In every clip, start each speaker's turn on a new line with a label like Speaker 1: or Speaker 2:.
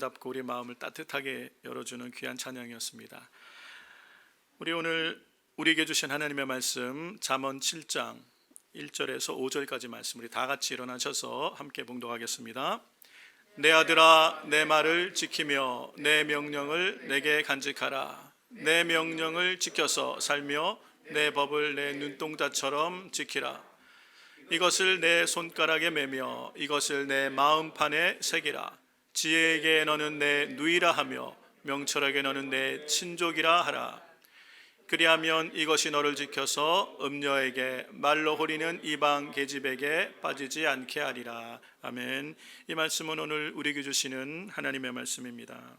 Speaker 1: 아름답고 우리 마음을 따뜻하게 열어주는 귀한 찬양이었습니다. 우리 오늘 우리에게 주신 하나님의 말씀 잠언 7장 1절에서 5절까지 말씀, 우리 다 같이 일어나셔서 함께 봉독하겠습니다. 내 아들아, 내 말을 지키며 내 명령을 내게 간직하라. 내 명령을 지켜서 살며 내 법을 내 눈동자처럼 지키라. 이것을 내 손가락에 매며 이것을 내 마음판에 새기라. 지혜에게 너는 내 누이라 하며 명철에게 너는 내 친족이라 하라. 그리하면 이것이 너를 지켜서 음녀에게 말로 호리는 이방 계집에게 빠지지 않게 하리라. 아멘. 이 말씀은 오늘 우리에게 주시는 하나님의 말씀입니다.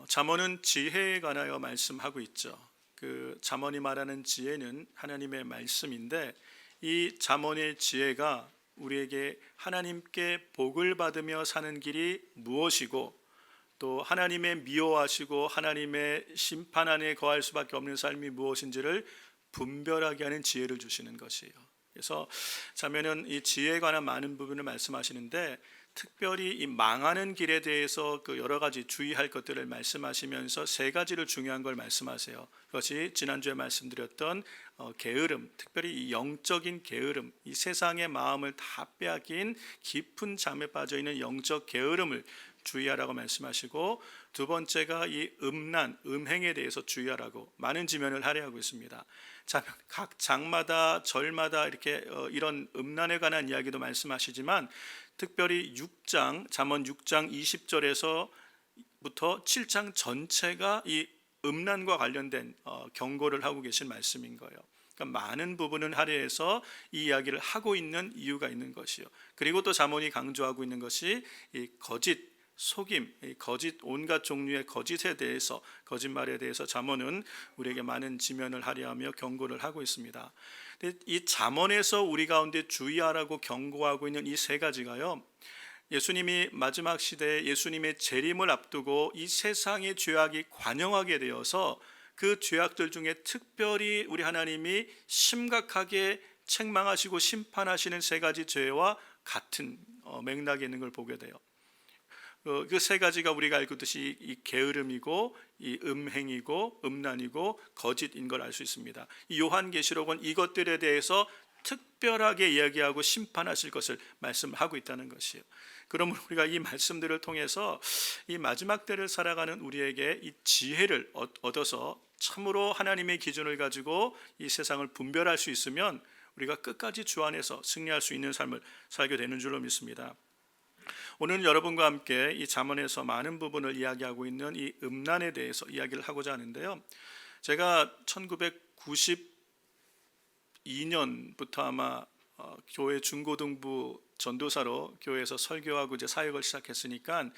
Speaker 1: 잠언은 지혜에 관하여 말씀하고 있죠. 그 잠언이 말하는 지혜는 하나님의 말씀인데, 이 잠언의 지혜가 우리에게 하나님께 복을 받으며 사는 길이 무엇이고, 또 하나님의 미워하시고 하나님의 심판 안에 거할 수밖에 없는 삶이 무엇인지를 분별하게 하는 지혜를 주시는 것이에요. 그래서 자면은 이 지혜에 관한 많은 부분을 말씀하시는데, 특별히 이 망하는 길에 대해서 그 여러 가지 주의할 것들을 말씀하시면서 세 가지를 중요한 걸 말씀하세요. 그것이 지난주에 말씀드렸던 게으름, 특별히 이 영적인 게으름, 이 세상의 마음을 다 빼앗긴 깊은 잠에 빠져 있는 영적 게으름을 주의하라고 말씀하시고, 두 번째가 이 음란, 음행에 대해서 주의하라고 많은 지면을 할애하고 있습니다. 각 장마다 절마다 이렇게 이런 음란에 관한 이야기도 말씀하시지만, 특별히 6장, 잠언 6장 20절에서부터 7장 전체가 이 음란과 관련된 경고를 하고 계신 말씀인 거예요. 그러니까 많은 부분은 할애해서 이 이야기를 하고 있는 이유가 있는 것이요. 그리고 또 잠언이 강조하고 있는 것이 이 거짓, 속임, 거짓, 온갖 종류의 거짓에 대해서, 거짓말에 대해서 잠언은 우리에게 많은 지면을 할애하며 경고를 하고 있습니다. 이 잠언에서 우리 가운데 주의하라고 경고하고 있는 이 세 가지가요, 예수님이 마지막 시대에 예수님의 재림을 앞두고 이 세상의 죄악이 관영하게 되어서 그 죄악들 중에 특별히 우리 하나님이 심각하게 책망하시고 심판하시는 세 가지 죄와 같은 맥락이 있는 걸 보게 돼요. 그 세 가지가 우리가 알고 있듯이 이 게으름이고, 이 음행이고, 음란이고, 거짓인 걸 알 수 있습니다. 이 요한계시록은 이것들에 대해서 특별하게 이야기하고 심판하실 것을 말씀하고 있다는 것이에요. 그러면 우리가 이 말씀들을 통해서 이 마지막 때를 살아가는 우리에게 이 지혜를 얻어서 참으로 하나님의 기준을 가지고 이 세상을 분별할 수 있으면 우리가 끝까지 주 안에서 승리할 수 있는 삶을 살게 되는 줄로 믿습니다. 오늘 여러분과 함께 이 잠언에서 많은 부분을 이야기하고 있는 이 음란에 대해서 이야기를 하고자 하는데요, 제가 1992년부터 아마 교회 중고등부 전도사로 교회에서 설교하고 이제 사역을 시작했으니까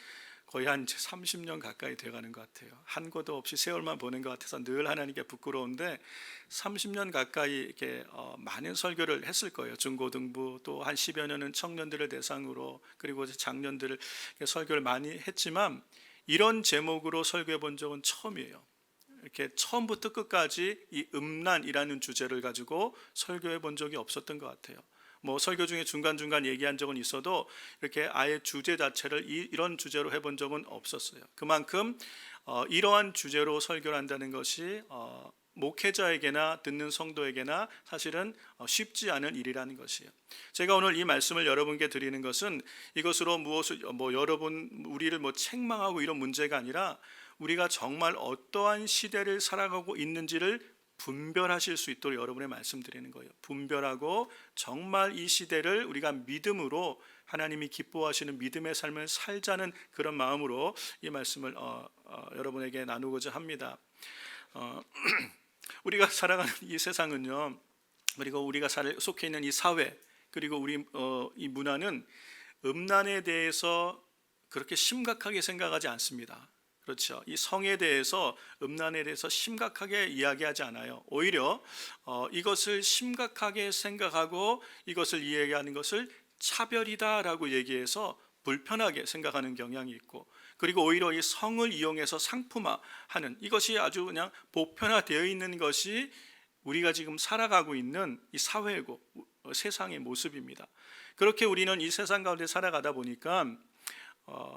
Speaker 1: 거의 한 30년 가까이 돼가는 것 같아요. 한 것도 없이 세월만 보는 것 같아서 늘 하나님께 부끄러운데, 30년 가까이 이렇게 많은 설교를 했을 거예요. 중고등부, 또 한 10여 년은 청년들을 대상으로, 그리고 장년들을 설교를 많이 했지만 이런 제목으로 설교해 본 적은 처음이에요. 이렇게 처음부터 끝까지 이 음란이라는 주제를 가지고 설교해 본 적이 없었던 것 같아요. 뭐 설교 중에 중간중간 얘기한 적은 있어도 이렇게 아예 주제 자체를 이런 주제로 해본 적은 없었어요. 그만큼 이러한 주제로 설교를 한다는 것이 목회자에게나 듣는 성도에게나 사실은 쉽지 않은 일이라는 것이에요. 제가 오늘 이 말씀을 여러분께 드리는 것은 이것으로 무엇을 우리를 책망하고 이런 문제가 아니라, 우리가 정말 어떠한 시대를 살아가고 있는지를 분별하실 수 있도록 여러분의 말씀드리는 거예요. 분별하고 정말 이 시대를 우리가 믿음으로, 하나님이 기뻐하시는 믿음의 삶을 살자는 그런 마음으로 이 말씀을 여러분에게 나누고자 합니다. 우리가 살아가는 이 세상은요, 그리고 우리가 속해 있는 이 사회, 그리고 우리 이 문화는 음란에 대해서 그렇게 심각하게 생각하지 않습니다. 그렇죠. 이 성에 대해서, 음란에 대해서 심각하게 이야기하지 않아요. 오히려 이것을 심각하게 생각하고 이것을 이야기하는 것을 차별이다라고 얘기해서 불편하게 생각하는 경향이 있고, 그리고 오히려 이 성을 이용해서 상품화하는, 이것이 아주 그냥 보편화되어 있는 것이 우리가 지금 살아가고 있는 이 사회고 세상의 모습입니다. 그렇게 우리는 이 세상 가운데 살아가다 보니까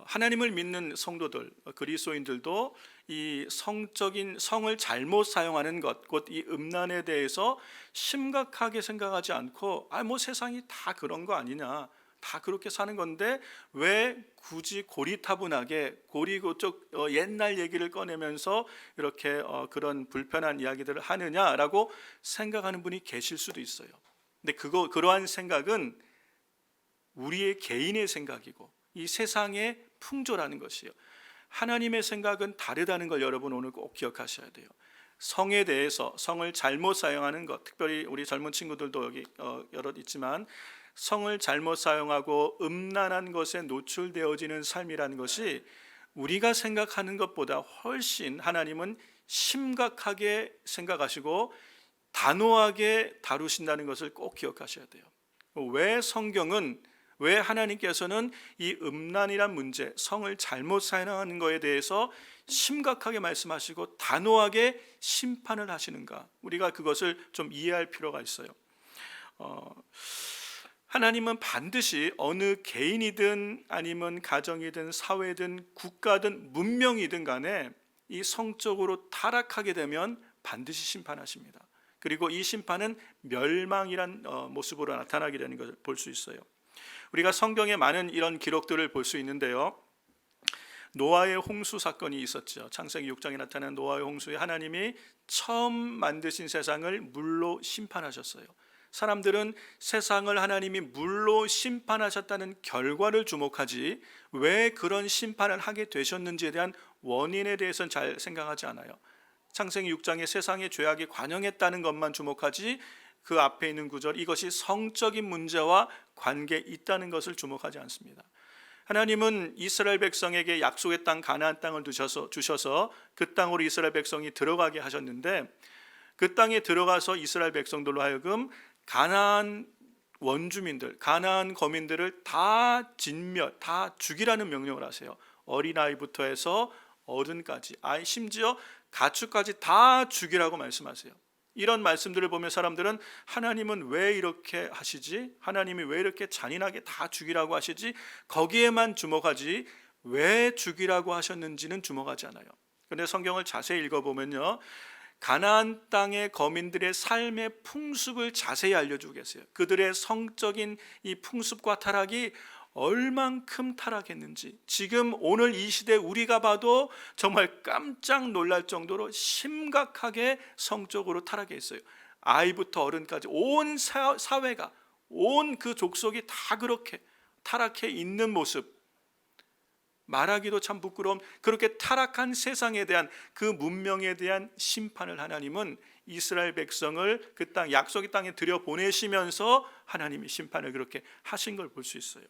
Speaker 1: 하나님을 믿는 성도들, 그리스도인들도 이 성적인 성을 잘못 사용하는 것, 곧 이 음란에 대해서 심각하게 생각하지 않고 뭐 세상이 다 그런 거 아니냐, 다 그렇게 사는 건데 왜 굳이 고리타분하게 고리고쪽 옛날 얘기를 꺼내면서 이렇게 그런 불편한 이야기들을 하느냐라고 생각하는 분이 계실 수도 있어요. 근데 그러한 생각은 우리의 개인의 생각이고 이 세상의 풍조라는 것이요, 하나님의 생각은 다르다는 걸 여러분 오늘 꼭 기억하셔야 돼요. 성에 대해서, 성을 잘못 사용하는 것, 특별히 우리 젊은 친구들도 여기 여럿 있지만 성을 잘못 사용하고 음란한 것에 노출되어지는 삶이라는 것이 우리가 생각하는 것보다 훨씬 하나님은 심각하게 생각하시고 단호하게 다루신다는 것을 꼭 기억하셔야 돼요. 왜 하나님께서는 이 음란이란 문제, 성을 잘못 사용하는 것에 대해서 심각하게 말씀하시고 단호하게 심판을 하시는가? 우리가 그것을 좀 이해할 필요가 있어요. 하나님은 반드시 어느 개인이든 아니면 가정이든 사회든 국가든 문명이든 간에 이 성적으로 타락하게 되면 반드시 심판하십니다. 그리고 이 심판은 멸망이란 모습으로 나타나게 되는 것을 볼 수 있어요. 우리가 성경에 많은 이런 기록들을 볼 수 있는데요, 노아의 홍수 사건이 있었죠. 창세기 6장에 나타난 노아의 홍수에 하나님이 처음 만드신 세상을 물로 심판하셨어요. 사람들은 세상을 하나님이 물로 심판하셨다는 결과를 주목하지 왜 그런 심판을 하게 되셨는지에 대한 원인에 대해서는 잘 생각하지 않아요. 창세기 6장에 세상의 죄악이 관영했다는 것만 주목하지 그 앞에 있는 구절, 이것이 성적인 문제와 관계 있다는 것을 주목하지 않습니다. 하나님은 이스라엘 백성에게 약속의 땅 가나안 땅을 주셔서 그 땅으로 이스라엘 백성이 들어가게 하셨는데, 그 땅에 들어가서 이스라엘 백성들로 하여금 가나안 원주민들, 가나안 거민들을 다 죽이라는 명령을 하세요. 어린아이부터 해서 어른까지, 심지어 가축까지 다 죽이라고 말씀하세요. 이런 말씀들을 보면 사람들은 하나님은 왜 이렇게 하시지? 하나님이 왜 이렇게 잔인하게 다 죽이라고 하시지? 거기에만 주목하지 왜 죽이라고 하셨는지는 주목하지 않아요. 그런데 성경을 자세히 읽어보면요, 가나안 땅의 거민들의 삶의 풍습을 자세히 알려주고 계세요. 그들의 성적인 이 풍습과 타락이 얼만큼 타락했는지 지금 오늘 이 시대 우리가 봐도 정말 깜짝 놀랄 정도로 심각하게 성적으로 타락해 있어요. 아이부터 어른까지 온 사회가, 온 그 족속이 다 그렇게 타락해 있는 모습, 말하기도 참 부끄러운 그렇게 타락한 세상에 대한 그 문명에 대한 심판을 하나님은 이스라엘 백성을 그 땅, 약속의 땅에 들여보내시면서 하나님이 심판을 그렇게 하신 걸 볼 수 있어요.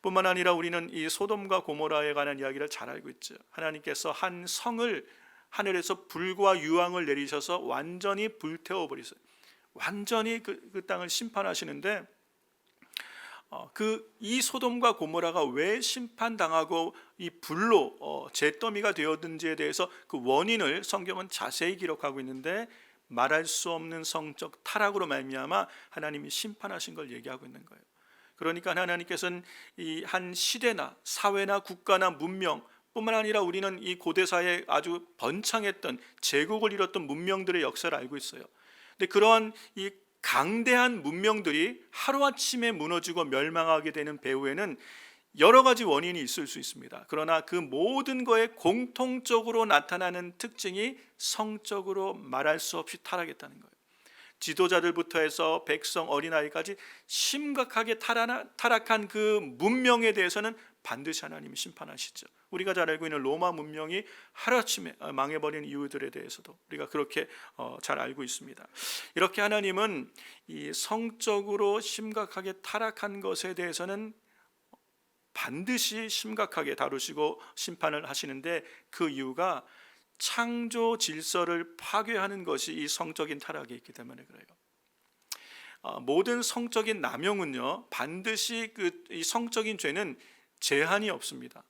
Speaker 1: 뿐만 아니라 우리는 이 소돔과 고모라에 관한 이야기를 잘 알고 있죠. 하나님께서 한 성을 하늘에서 불과 유황을 내리셔서 완전히 불태워 버리셨어요. 완전히 그 땅을 심판하시는데, 이 소돔과 고모라가 왜 심판당하고 이 불로 잿더미가 되었는지에 대해서 그 원인을 성경은 자세히 기록하고 있는데, 말할 수 없는 성적 타락으로 말미암아 하나님이 심판하신 걸 얘기하고 있는 거예요. 그러니까 하나님께서는 이 한 시대나 사회나 국가나 문명 뿐만 아니라 우리는 이 고대사에 아주 번창했던 제국을 이뤘던 문명들의 역사를 알고 있어요. 근데 그러한 이 강대한 문명들이 하루아침에 무너지고 멸망하게 되는 배후에는 여러 가지 원인이 있을 수 있습니다. 그러나 그 모든 거에 공통적으로 나타나는 특징이 성적으로 말할 수 없이 타락했다는 거예요. 지도자들부터 해서 백성, 어린아이까지 심각하게 타락한 그 문명에 대해서는 반드시 하나님이 심판하시죠. 우리가 잘 알고 있는 로마 문명이 하루아침에 망해버린 이유들에 대해서도 우리가 그렇게 잘 알고 있습니다. 이렇게 하나님은 이 성적으로 심각하게 타락한 것에 대해서는 반드시 심각하게 다루시고 심판을 하시는데, 그 이유가 창조 질서를 파괴하는 것이 이 성적인 타락에 있기 때문에 그래요. 모든 성적인 남용은요, 반드시 이 성적인 죄는 제한이 없습니다.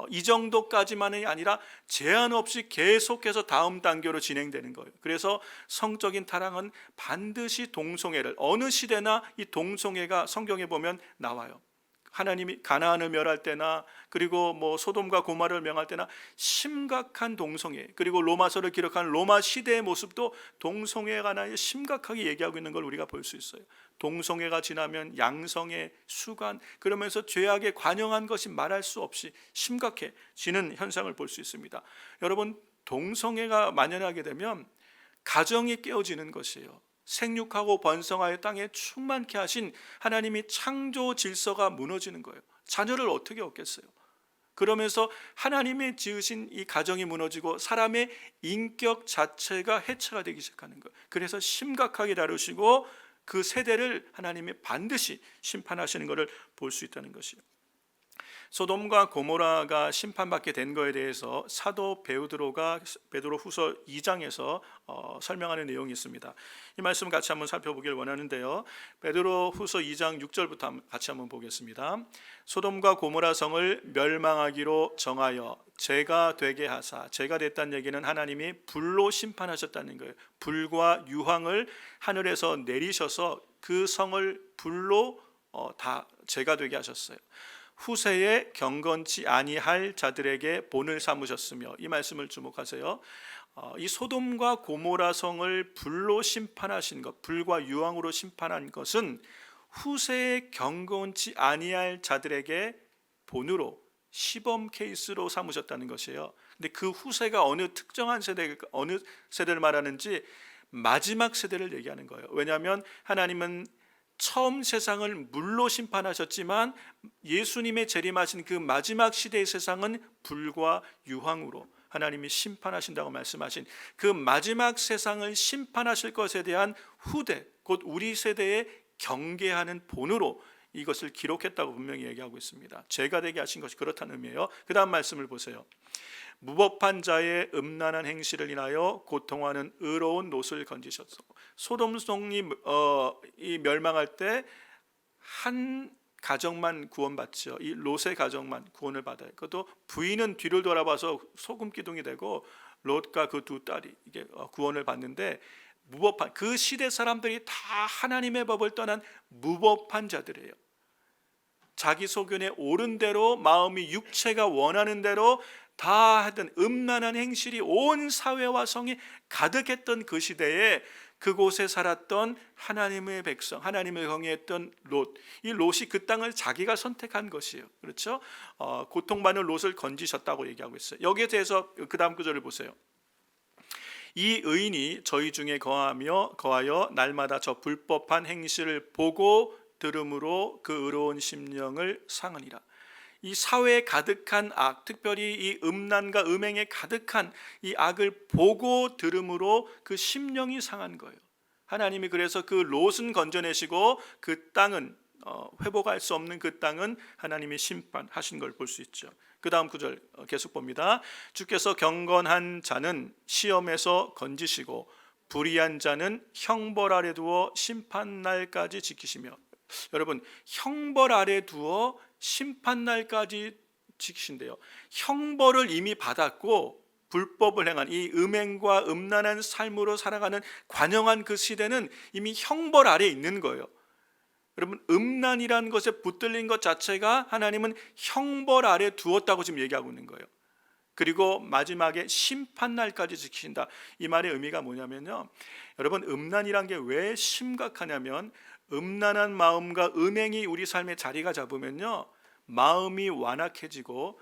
Speaker 1: 이 정도까지만이 아니라 제한 없이 계속해서 다음 단계로 진행되는 거예요. 그래서 성적인 타락은 반드시 동성애를, 어느 시대나 이 동성애가 성경에 보면 나와요. 하나님이 가나안을 멸할 때나 그리고 뭐 소돔과 고모라를 명할 때나 심각한 동성애, 그리고 로마서를 기록한 로마 시대의 모습도 동성애에 관하여 심각하게 얘기하고 있는 걸 우리가 볼 수 있어요. 동성애가 지나면 양성애, 수간, 그러면서 죄악에 관영한 것이 말할 수 없이 심각해지는 현상을 볼 수 있습니다. 여러분, 동성애가 만연하게 되면 가정이 깨어지는 것이에요. 생육하고 번성하여 땅에 충만케 하신 하나님이 창조 질서가 무너지는 거예요. 자녀를 어떻게 얻겠어요? 그러면서 하나님의 지으신 이 가정이 무너지고 사람의 인격 자체가 해체가 되기 시작하는 거예요. 그래서 심각하게 다루시고 그 세대를 하나님이 반드시 심판하시는 것을 볼 수 있다는 것이에요. 소돔과 고모라가 심판받게 된 거에 대해서 사도 베드로가 베드로후서 2장에서 설명하는 내용이 있습니다. 이 말씀 같이 한번 살펴보길 원하는데요. 베드로후서 2장 6절부터 같이 한번 보겠습니다. 소돔과 고모라 성을 멸망하기로 정하여 죄가 되게 하사, 죄가 됐다는 얘기는 하나님이 불로 심판하셨다는 거예요. 불과 유황을 하늘에서 내리셔서 그 성을 불로 다 죄가 되게 하셨어요. 후세에 경건치 아니할 자들에게 본을 삼으셨으며, 이 말씀을 주목하세요. 이 소돔과 고모라 성을 불로 심판하신 것, 불과 유황으로 심판한 것은 후세에 경건치 아니할 자들에게 본으로 시범 케이스로 삼으셨다는 것이에요. 근데 그 후세가 어느 특정한 세대, 어느 세대를 말하는지 마지막 세대를 얘기하는 거예요. 왜냐하면 하나님은 처음 세상을 물로 심판하셨지만 예수님의 재림하신 그 마지막 시대의 세상은 불과 유황으로 하나님이 심판하신다고 말씀하신 그 마지막 세상을 심판하실 것에 대한 후대, 곧 우리 세대에 경계하는 본으로 이것을 기록했다고 분명히 얘기하고 있습니다. 죄가 되게 하신 것이 그렇다는 의미예요. 그 다음 말씀을 보세요. 무법한 자의 음란한 행실을 인하여 고통하는 의로운 롯을 건지셨소. 소돔성이 이 멸망할 때 한 가정만 구원받죠. 이 롯의 가정만 구원을 받아요. 그것도 부인은 뒤를 돌아봐서 소금 기둥이 되고 롯과 그 두 딸이 이게 구원을 받는데, 무법한 그 시대 사람들이 다 하나님의 법을 떠난 무법한 자들이에요. 자기 소견에 옳은 대로 마음이 육체가 원하는 대로 다 하던 음란한 행실이 온 사회와 성이 가득했던 그 시대에 그곳에 살았던 하나님의 백성, 하나님을 경외했던 롯, 이 롯이 그 땅을 자기가 선택한 것이에요. 그렇죠? 고통받는 롯을 건지셨다고 얘기하고 있어요. 여기에 대해서 그 다음 구절을 보세요. 이 의인이 저희 중에 거하여 날마다 저 불법한 행실을 보고 들음으로 그 의로운 심령을 상하니라. 이 사회에 가득한 악, 특별히 이 음란과 음행에 가득한 이 악을 보고 들음으로 그 심령이 상한 거예요. 하나님이 그래서 그 롯은 건져내시고 그 땅은 회복할 수 없는 그 땅은 하나님이 심판하신 걸 볼 수 있죠. 그 다음 구절 계속 봅니다. 주께서 경건한 자는 시험에서 건지시고 불의한 자는 형벌 아래 두어 심판날까지 지키시며, 여러분, 형벌 아래 두어 심판날까지 지키신대요. 형벌을 이미 받았고 불법을 행한 이 음행과 음란한 삶으로 살아가는 관영한 그 시대는 이미 형벌 아래에 있는 거예요. 여러분, 음란이라는 것에 붙들린 것 자체가 하나님은 형벌 아래 두었다고 지금 얘기하고 있는 거예요. 그리고 마지막에 심판날까지 지키신다. 이 말의 의미가 뭐냐면요, 여러분, 음란이란 게 왜 심각하냐면, 음란한 마음과 음행이 우리 삶에 자리가 잡으면요, 마음이 완악해지고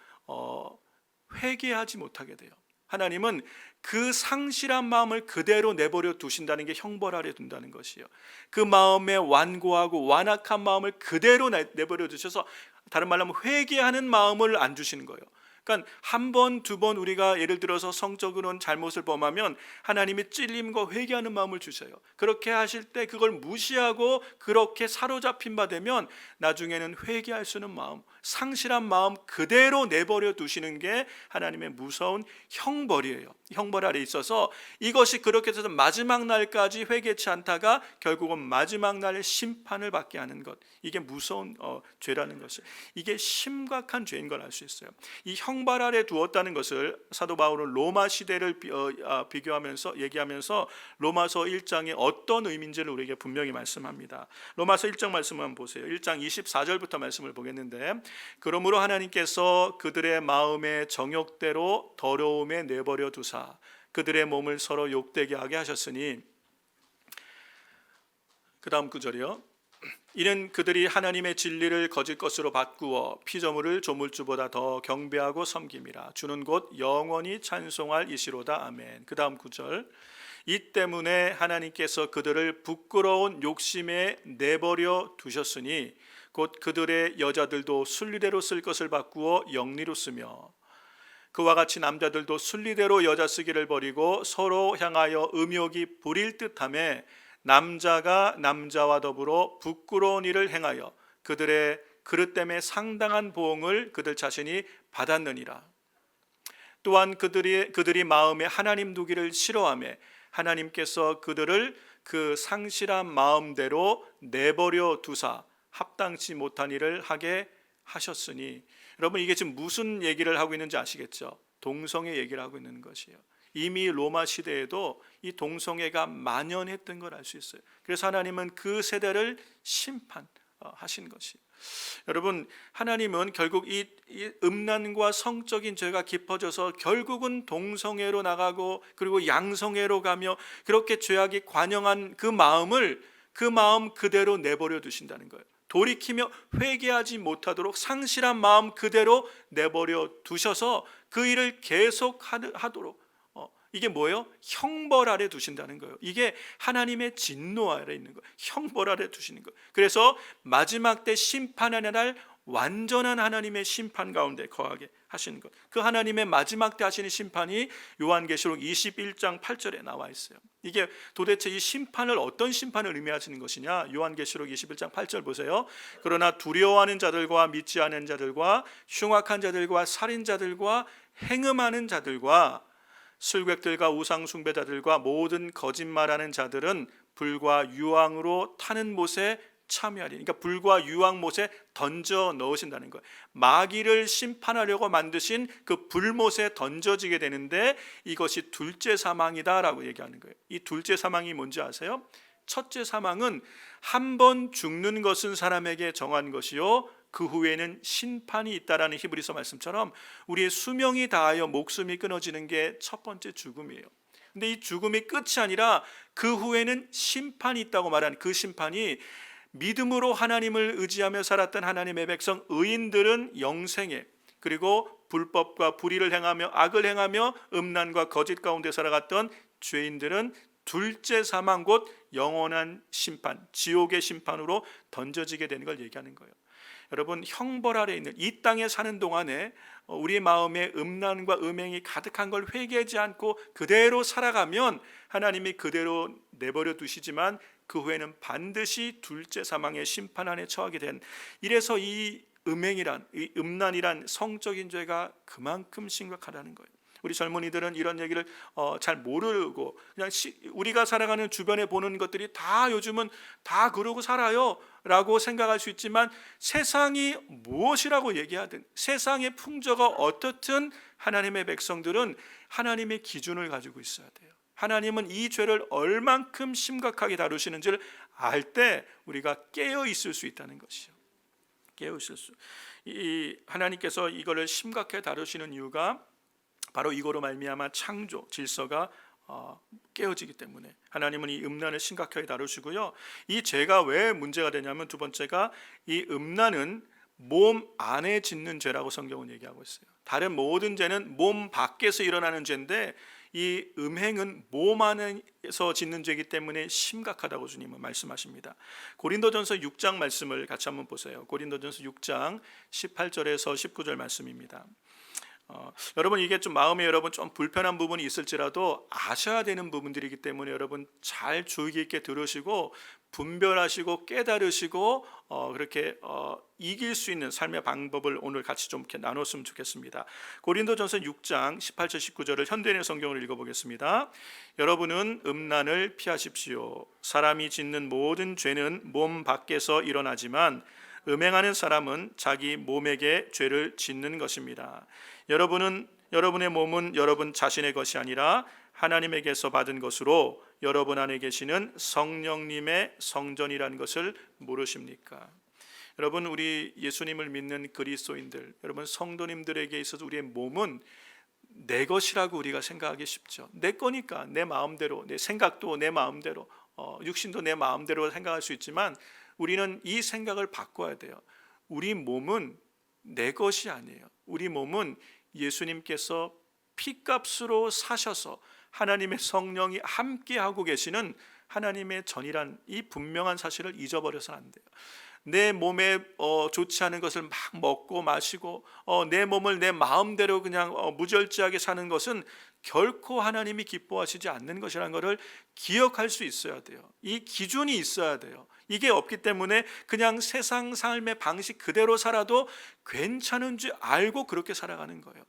Speaker 1: 회개하지 못하게 돼요. 하나님은 그 상실한 마음을 그대로 내버려 두신다는 게 형벌 아래 둔다는 것이에요. 그 마음에 완고하고 완악한 마음을 그대로 내버려 두셔서, 다른 말로 하면 회개하는 마음을 안 주시는 거예요. 그러니까 한 번, 두 번 우리가 예를 들어서 성적으로는 잘못을 범하면 하나님이 찔림과 회개하는 마음을 주셔요. 그렇게 하실 때 그걸 무시하고 그렇게 사로잡힌 바 되면 나중에는 회개할 수 있는 마음, 상실한 마음 그대로 내버려 두시는 게 하나님의 무서운 형벌이에요. 형벌 아래 있어서 이것이 그렇게 해서 마지막 날까지 회개치 않다가 결국은 마지막 날에 심판을 받게 하는 것, 이게 무서운 죄라는 것이, 이게 심각한 죄인 걸 알 수 있어요. 이 형벌 아래 두었다는 것을 사도 바울은 로마 시대를 비교하면서 얘기하면서 로마서 1장에 어떤 의미인지를 우리에게 분명히 말씀합니다. 로마서 1장 말씀을 한번 보세요. 1장 24절부터 말씀을 보겠는데, 그러므로 하나님께서 그들의 마음의 정욕대로 더러움에 내버려 두사 그들의 몸을 서로 욕되게 하게 하셨으니, 그 다음 구절이요. 이는 그들이 하나님의 진리를 거짓 것으로 바꾸어 피조물을 조물주보다 더 경배하고 섬김이라. 주는 곧 영원히 찬송할 이시로다. 아멘. 그 다음 구절. 이 때문에 하나님께서 그들을 부끄러운 욕심에 내버려 두셨으니 곧 그들의 여자들도 순리대로 쓸 것을 바꾸어 영리로 쓰며, 그와 같이 남자들도 순리대로 여자 쓰기를 버리고 서로 향하여 음욕이 부릴 듯하며 남자가 남자와 더불어 부끄러운 일을 행하여 그들의 그릇됨에 상당한 보응을 그들 자신이 받았느니라. 또한 그들이 마음에 하나님 두기를 싫어하며 하나님께서 그들을 그 상실한 마음대로 내버려 두사 합당치 못한 일을 하게 하셨으니, 여러분 이게 지금 무슨 얘기를 하고 있는지 아시겠죠? 동성애 얘기를 하고 있는 것이에요. 이미 로마 시대에도 이 동성애가 만연했던 걸 알 수 있어요. 그래서 하나님은 그 세대를 심판하신 것이에요. 여러분, 하나님은 결국 이 음란과 성적인 죄가 깊어져서 결국은 동성애로 나가고 그리고 양성애로 가며 그렇게 죄악이 관영한 그 마음 그대로 내버려 두신다는 거예요. 돌이키며 회개하지 못하도록 상실한 마음 그대로 내버려 두셔서 그 일을 계속 하도록, 이게 뭐예요? 형벌 아래 두신다는 거예요. 이게 하나님의 진노 아래 있는 거예요. 형벌 아래 두시는 거예요. 그래서 마지막 때 심판하는 날 완전한 하나님의 심판 가운데 거하게 하시는 것, 그 하나님의 마지막 때 하시는 심판이 요한계시록 21장 8절에 나와 있어요. 이게 도대체 이 심판을 어떤 심판을 의미하시는 것이냐? 요한계시록 21장 8절 보세요. 그러나 두려워하는 자들과 믿지 않은 자들과 흉악한 자들과 살인자들과 행음하는 자들과 술객들과 우상숭배자들과 모든 거짓말하는 자들은 불과 유황으로 타는 못에 참여하리. 그러니까 불과 유황 못에 던져 넣으신다는 거예요. 마귀를 심판하려고 만드신 그 불못에 던져지게 되는데 이것이 둘째 사망이다라고 얘기하는 거예요. 이 둘째 사망이 뭔지 아세요? 첫째 사망은 한 번 죽는 것은 사람에게 정한 것이요 그 후에는 심판이 있다라는 히브리서 말씀처럼 우리의 수명이 다하여 목숨이 끊어지는 게 첫 번째 죽음이에요. 근데 이 죽음이 끝이 아니라 그 후에는 심판이 있다고 말하는 그 심판이, 믿음으로 하나님을 의지하며 살았던 하나님의 백성 의인들은 영생에, 그리고 불법과 불의를 행하며 악을 행하며 음란과 거짓 가운데 살아갔던 죄인들은 둘째 사망 곧 영원한 심판, 지옥의 심판으로 던져지게 되는 걸 얘기하는 거예요. 여러분, 형벌 아래 있는 이 땅에 사는 동안에 우리 마음에 음란과 음행이 가득한 걸 회개하지 않고 그대로 살아가면 하나님이 그대로 내버려 두시지만 그 후에는 반드시 둘째 사망의 심판 안에 처하게 된, 이래서 이 이 음란이란 성적인 죄가 그만큼 심각하다는 거예요. 우리 젊은이들은 이런 얘기를 잘 모르고 그냥 우리가 살아가는 주변에 보는 것들이 다 요즘은 다 그러고 살아요 라고 생각할 수 있지만, 세상이 무엇이라고 얘기하든 세상의 풍조가 어떻든 하나님의 백성들은 하나님의 기준을 가지고 있어야 돼요. 하나님은 이 죄를 얼만큼 심각하게 다루시는지를 알 때 우리가 깨어 있을 수 있다는 것이죠. 깨어 있을 수. 하나님께서 이거를 심각하게 다루시는 이유가 바로 이거로 말미암아 창조 질서가 깨어지기 때문에 하나님은 이 음란을 심각하게 다루시고요. 이 죄가 왜 문제가 되냐면, 두 번째가 이 음란은 몸 안에 짓는 죄라고 성경은 얘기하고 있어요. 다른 모든 죄는 몸 밖에서 일어나는 죄인데 이 음행은 몸 안에서 짓는 죄이기 때문에 심각하다고 주님은 말씀하십니다. 고린도전서 6장 말씀을 같이 한번 보세요. 고린도전서 6장 18절에서 19절 말씀입니다. 여러분, 이게 좀 마음에 여러분 좀 불편한 부분이 있을지라도 아셔야 되는 부분들이기 때문에 여러분 잘 주의 깊게 들으시고 분별하시고 깨달으시고 그렇게 이길 수 있는 삶의 방법을 오늘 같이 좀 이렇게 나눴으면 좋겠습니다. 고린도전서 6장 18절 19절을 현대인의 성경을 읽어보겠습니다. 여러분은 음란을 피하십시오. 사람이 짓는 모든 죄는 몸 밖에서 일어나지만 음행하는 사람은 자기 몸에게 죄를 짓는 것입니다. 여러분의 몸은 여러분 자신의 것이 아니라 하나님에게서 받은 것으로 여러분 안에 계시는 성령님의 성전이라는 것을 모르십니까? 여러분, 우리 예수님을 믿는 그리스도인들, 여러분 성도님들에게 있어서 우리의 몸은 내 것이라고 우리가 생각하기 쉽죠. 내 거니까 내 마음대로, 내 생각도 내 마음대로, 육신도 내 마음대로 생각할 수 있지만 우리는 이 생각을 바꿔야 돼요. 우리 몸은 내 것이 아니에요. 우리 몸은 예수님께서 피값으로 사셔서 하나님의 성령이 함께하고 계시는 하나님의 전이란 이 분명한 사실을 잊어버려서는 안 돼요. 내 몸에 좋지 않은 것을 막 먹고 마시고 내 몸을 내 마음대로 그냥 무절제하게 사는 것은 결코 하나님이 기뻐하시지 않는 것이라는 것을 기억할 수 있어야 돼요. 이 기준이 있어야 돼요. 이게 없기 때문에 그냥 세상 삶의 방식 그대로 살아도 괜찮은 줄 알고 그렇게 살아가는 거예요.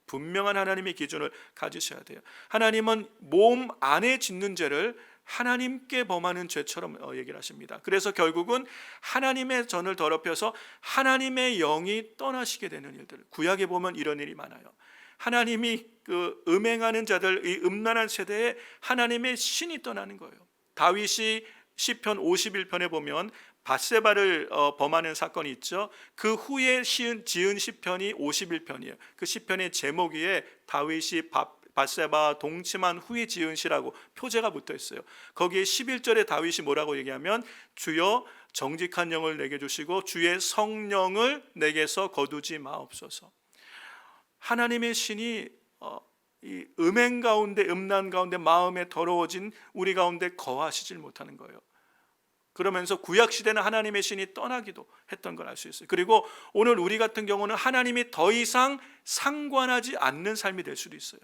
Speaker 1: 분명한 하나님의 기준을 가지셔야 돼요. 하나님은 몸 안에 짓는 죄를 하나님께 범하는 죄처럼 얘기를 하십니다. 그래서 결국은 하나님의 전을 더럽혀서 하나님의 영이 떠나시게 되는 일들, 구약에 보면 이런 일이 많아요. 하나님이 그 음행하는 자들, 이 음란한 세대에 하나님의 신이 떠나는 거예요. 다윗이 시편 51편에 보면 밧세바를 범하는 사건이 있죠. 그 후에 지은 시편이 51편이에요. 그 시편의 제목 위에 다윗이 밧세바 동침한 후에 지은 시라고 표제가 붙어 있어요. 거기에 11절에 다윗이 뭐라고 얘기하면 주여 정직한 영을 내게 주시고 주의 성령을 내게서 거두지 마옵소서. 하나님의 신이 이 음행 가운데, 음란 가운데 마음에 더러워진 우리 가운데 거하시질 못하는 거예요. 그러면서 구약시대는 하나님의 신이 떠나기도 했던 걸 알 수 있어요. 그리고 오늘 우리 같은 경우는 하나님이 더 이상 상관하지 않는 삶이 될 수도 있어요.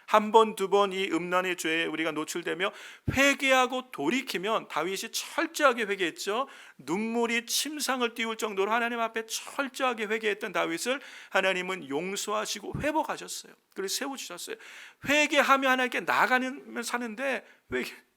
Speaker 1: 한 번, 두 번 이 음란의 죄에 우리가 노출되며 회개하고 돌이키면, 다윗이 철저하게 회개했죠. 눈물이 침상을 띄울 정도로 하나님 앞에 철저하게 회개했던 다윗을 하나님은 용서하시고 회복하셨어요. 그리고 세워주셨어요. 회개하며 하나님께 나아가면 사는데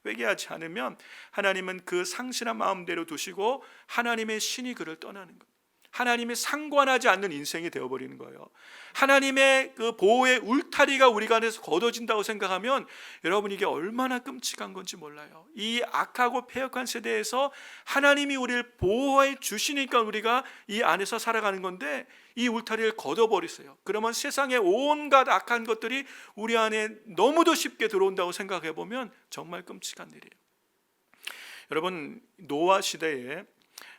Speaker 1: 회개하지 않으면 하나님은 그 상실한 마음대로 두시고 하나님의 신이 그를 떠나는 거예요. 하나님이 상관하지 않는 인생이 되어버리는 거예요. 하나님의 그 보호의 울타리가 우리 안에서 걷어진다고 생각하면 여러분, 이게 얼마나 끔찍한 건지 몰라요. 이 악하고 패역한 세대에서 하나님이 우리를 보호해 주시니까 우리가 이 안에서 살아가는 건데, 이 울타리를 걷어버리세요. 그러면 세상의 온갖 악한 것들이 우리 안에 너무도 쉽게 들어온다고 생각해 보면 정말 끔찍한 일이에요. 여러분, 노아 시대에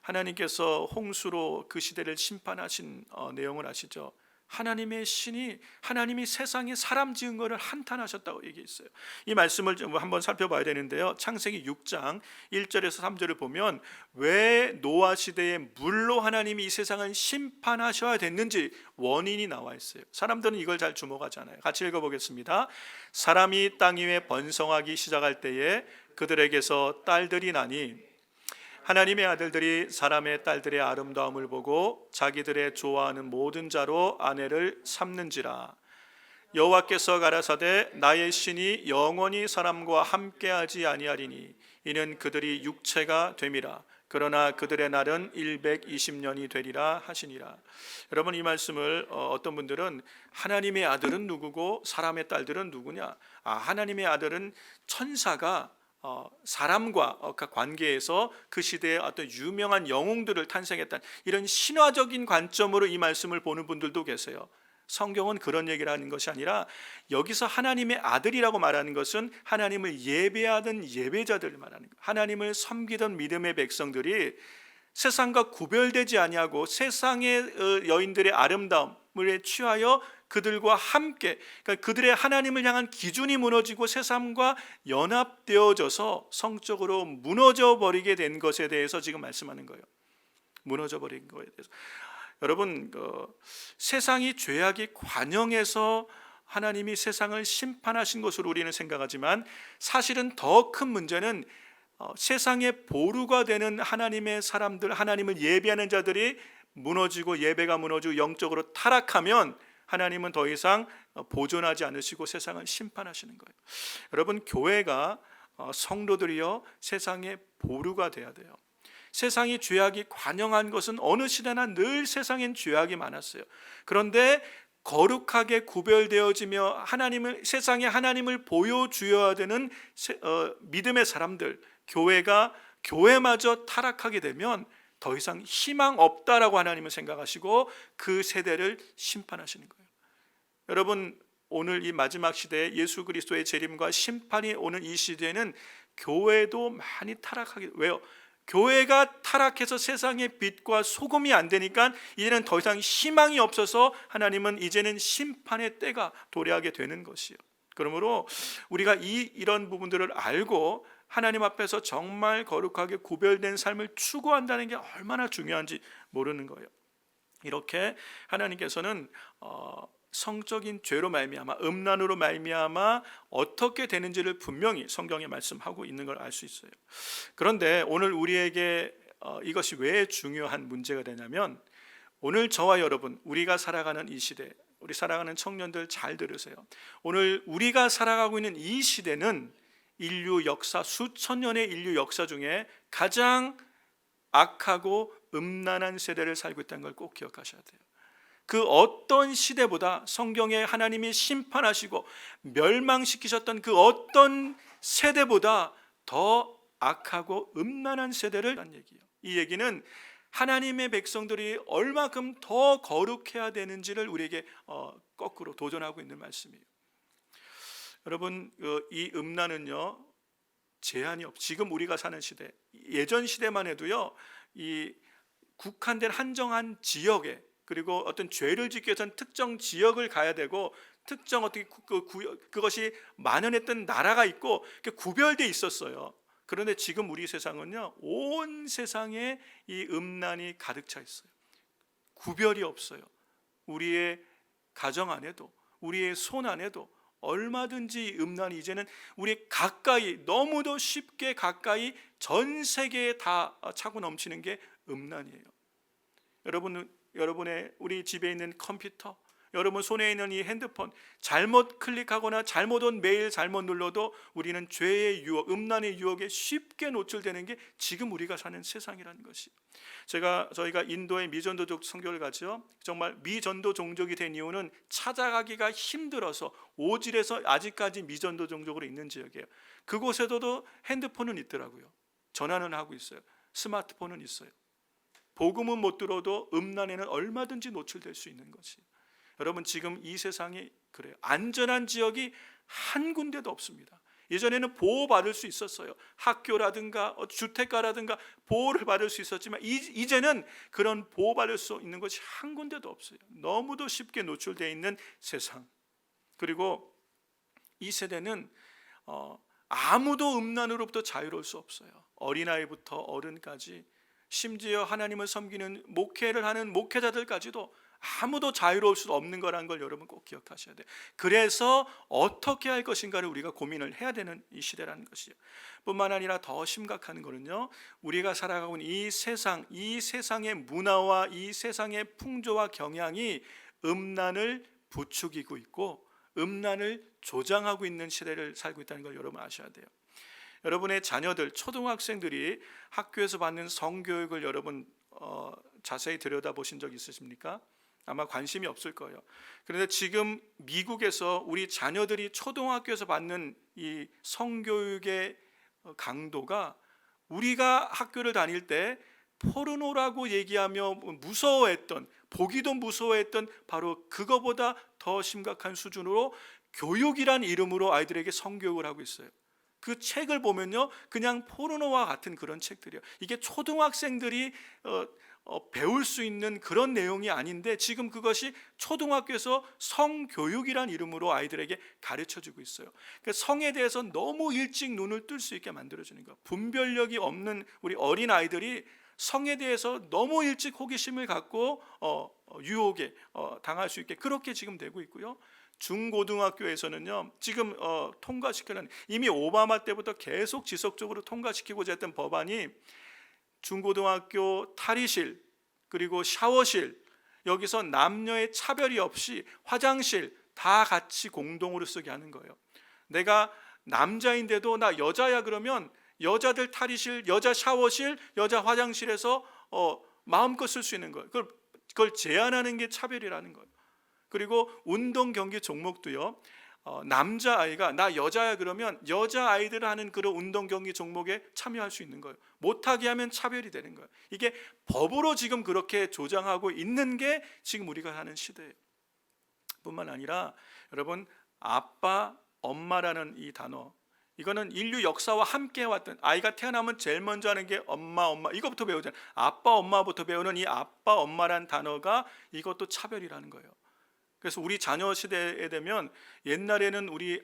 Speaker 1: 하나님께서 홍수로 그 시대를 심판하신 내용을 아시죠? 하나님의 신이, 하나님이 세상에 사람 지은 것을 한탄하셨다고 얘기했어요. 이 말씀을 좀 한번 살펴봐야 되는데요. 창세기 6장 1절에서 3절을 보면 왜 노아 시대에 물로 하나님이 이 세상을 심판하셔야 됐는지 원인이 나와 있어요. 사람들은 이걸 잘 주목하잖아요. 같이 읽어보겠습니다. 사람이 땅 위에 번성하기 시작할 때에 그들에게서 딸들이 나니 하나님의 아들들이 사람의 딸들의 아름다움을 보고 자기들의 좋아하는 모든 자로 아내를 삼는지라. 여호와께서 가라사대 나의 신이 영원히 사람과 함께하지 아니하리니 이는 그들이 육체가 됨이라. 그러나 그들의 날은 120년이 되리라 하시니라. 여러분, 이 말씀을 어떤 분들은 하나님의 아들은 누구고 사람의 딸들은 누구냐? 하나님의 아들은 천사가 사람과 관계에서 그 시대의 어떤 유명한 영웅들을 탄생했다, 이런 신화적인 관점으로 이 말씀을 보는 분들도 계세요. 성경은 그런 얘기를 하는 것이 아니라 여기서 하나님의 아들이라고 말하는 것은 하나님을 예배하던 예배자들을 말하는 거예요. 하나님을 섬기던 믿음의 백성들이 세상과 구별되지 아니하고 세상의 여인들의 아름다움을 취하여 그들과 함께, 그러니까 그들의 하나님을 향한 기준이 무너지고 세상과 연합되어져서 성적으로 무너져 버리게 된 것에 대해서 지금 말씀하는 거예요. 무너져 버린 것에 대해서. 여러분, 세상이 죄악이 관영해서 하나님이 세상을 심판하신 것으로 우리는 생각하지만 사실은 더 큰 문제는 세상의 보루가 되는 하나님의 사람들, 하나님을 예배하는 자들이 무너지고 예배가 무너지고 영적으로 타락하면 하나님은 더 이상 보존하지 않으시고 세상을 심판하시는 거예요. 여러분, 교회가 성도들이여 세상의 보루가 돼야 돼요. 세상이 죄악이 관영한 것은 어느 시대나 늘 세상엔 죄악이 많았어요. 그런데 거룩하게 구별되어지며 세상에 하나님을 보여주어야 되는 믿음의 사람들, 교회마저 타락하게 되면 더 이상 희망 없다라고 하나님은 생각하시고 그 세대를 심판하시는 거예요. 여러분, 오늘 이 마지막 시대에 예수 그리스도의 재림과 심판이 오는 이 시대에는 교회도 많이 타락하게, 왜요? 교회가 타락해서 세상의 빛과 소금이 안 되니까 이제는 더 이상 희망이 없어서 하나님은 이제는 심판의 때가 도래하게 되는 것이요. 그러므로 우리가 이런 부분들을 알고 하나님 앞에서 정말 거룩하게 구별된 삶을 추구한다는 게 얼마나 중요한지 모르는 거예요. 이렇게 하나님께서는 성적인 죄로 말미암아, 음란으로 말미암아 어떻게 되는지를 분명히 성경에 말씀하고 있는 걸 알 수 있어요. 그런데 오늘 우리에게 이것이 왜 중요한 문제가 되냐면, 오늘 저와 여러분, 우리가 살아가는 이 시대, 우리 살아가는 청년들 잘 들으세요. 오늘 우리가 살아가고 있는 이 시대는 인류 역사, 수천 년의 인류 역사 중에 가장 악하고 음란한 세대를 살고 있다는 걸 꼭 기억하셔야 돼요. 그 어떤 시대보다 성경에 하나님이 심판하시고 멸망시키셨던 그 어떤 세대보다 더 악하고 음란한 세대를 한 얘기예요. 이 얘기는 하나님의 백성들이 얼마큼 더 거룩해야 되는지를 우리에게 거꾸로 도전하고 있는 말씀이에요. 여러분, 이 음란은요 제한이 없. 지금 우리가 사는 시대, 예전 시대만 해도요, 이 국한된 한정한 지역에, 그리고 어떤 죄를 짓기 위해서는 특정 지역을 가야 되고 특정 어떻게 그것이 만연했던 나라가 있고 구별돼 있었어요. 그런데 지금 우리 세상은요, 온 세상에 이 음란이 가득 차 있어요. 구별이 없어요. 우리의 가정 안에도, 우리의 손 안에도 얼마든지 음란이 이제는 우리 가까이, 너무도 쉽게 가까이 전 세계에 다 차고 넘치는 게 음란이에요. 여러분의 우리 집에 있는 컴퓨터, 여러분 손에 있는 이 핸드폰, 잘못 클릭하거나 잘못 온 메일 잘못 눌러도 우리는 죄의 유혹, 음란의 유혹에 쉽게 노출되는 게 지금 우리가 사는 세상이라는 것이. 저희가 인도의 미전도족 선교를 가죠. 정말 미전도 종족이 된 이유는 찾아가기가 힘들어서 오질에서 아직까지 미전도 종족으로 있는 지역이에요. 그곳에도 핸드폰은 있더라고요. 전화는 하고 있어요. 스마트폰은 있어요. 복음은 못 들어도 음란에는 얼마든지 노출될 수 있는 것이. 여러분, 지금 이 세상이 그래요. 안전한 지역이 한 군데도 없습니다. 예전에는 보호받을 수 있었어요. 학교라든가 주택가라든가 보호를 받을 수 있었지만 이제는 그런 보호받을 수 있는 것이 한 군데도 없어요. 너무도 쉽게 노출되어 있는 세상. 그리고 이 세대는 아무도 음란으로부터 자유로울 수 없어요. 어린아이부터 어른까지, 심지어 하나님을 섬기는 목회를 하는 목회자들까지도 아무도 자유로울 수 없는 거라는 걸 여러분 꼭 기억하셔야 돼요. 그래서 어떻게 할 것인가를 우리가 고민을 해야 되는 이 시대라는 것이요. 뿐만 아니라 더 심각한 거는요, 우리가 살아가고 있는 이 세상의 문화와 이 세상의 풍조와 경향이 음란을 부추기고 있고 음란을 조장하고 있는 시대를 살고 있다는 걸 여러분 아셔야 돼요. 여러분의 자녀들, 초등학생들이 학교에서 받는 성교육을 여러분 자세히 들여다보신 적 있으십니까? 아마 관심이 없을 거예요. 그런데 지금 미국에서 우리 자녀들이 초등학교에서 받는 이 성교육의 강도가, 우리가 학교를 다닐 때 포르노라고 얘기하며 무서워했던, 보기도 무서워했던 바로 그거보다 더 심각한 수준으로 교육이란 이름으로 아이들에게 성교육을 하고 있어요. 그 책을 보면요, 그냥 포르노와 같은 그런 책들이에요. 이게 초등학생들이 배울 수 있는 그런 내용이 아닌데 지금 그것이 초등학교에서 성교육이란 이름으로 아이들에게 가르쳐주고 있어요. 그러니까 성에 대해서 너무 일찍 눈을 뜰 수 있게 만들어주는 거예요. 분별력이 없는 우리 어린 아이들이 성에 대해서 너무 일찍 호기심을 갖고 유혹에 당할 수 있게 그렇게 지금 되고 있고요. 중고등학교에서는요, 지금 통과시키려는, 이미 오바마 때부터 계속 지속적으로 통과시키고자 했던 법안이 중고등학교 탈의실, 그리고 샤워실, 여기서 남녀의 차별이 없이 화장실 다 같이 공동으로 쓰게 하는 거예요. 내가 남자인데도 나 여자야 그러면 여자들 탈의실, 여자 샤워실, 여자 화장실에서 마음껏 쓸 수 있는 거예요. 그걸 제한하는 게 차별이라는 거예요. 그리고 운동 경기 종목도요, 남자아이가 나 여자야 그러면 여자아이들 하는 그런 운동 경기 종목에 참여할 수 있는 거예요. 못하게 하면 차별이 되는 거예요. 이게 법으로 지금 그렇게 조장하고 있는 게 지금 우리가 사는 시대예요. 뿐만 아니라 여러분, 아빠, 엄마라는 이 단어, 이거는 인류 역사와 함께 왔던, 아이가 태어나면 제일 먼저 하는 게 엄마 이거부터 배우잖아요. 아빠 엄마부터 배우는 이 아빠 엄마란 단어가 이것도 차별이라는 거예요. 그래서 우리 자녀 시대에 되면, 옛날에는 우리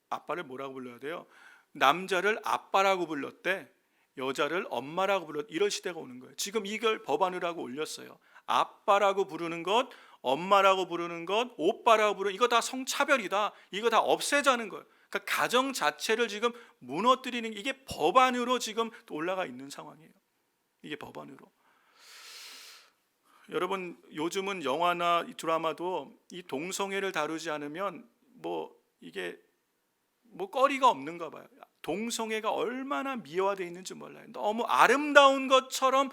Speaker 1: 아빠를 뭐라고 불러야 돼요? 남자를 아빠라고 불렀대, 여자를 엄마라고 불렀, 이런 시대가 오는 거예요. 지금 이걸 법안을 하고 올렸어요. 아빠라고 부르는 것, 엄마라고 부르는 것, 오빠라고 부르는, 이거 다 성차별이다. 이거 다 없애자는 거예요. 그러니까 가정 자체를 지금 무너뜨리는, 이게 법안으로 지금 올라가 있는 상황이에요. 이게 법안으로. 여러분, 요즘은 영화나 드라마도 이 동성애를 다루지 않으면 이게 거리가 없는가 봐요. 동성애가 얼마나 미화되어 있는지 몰라요. 너무 아름다운 것처럼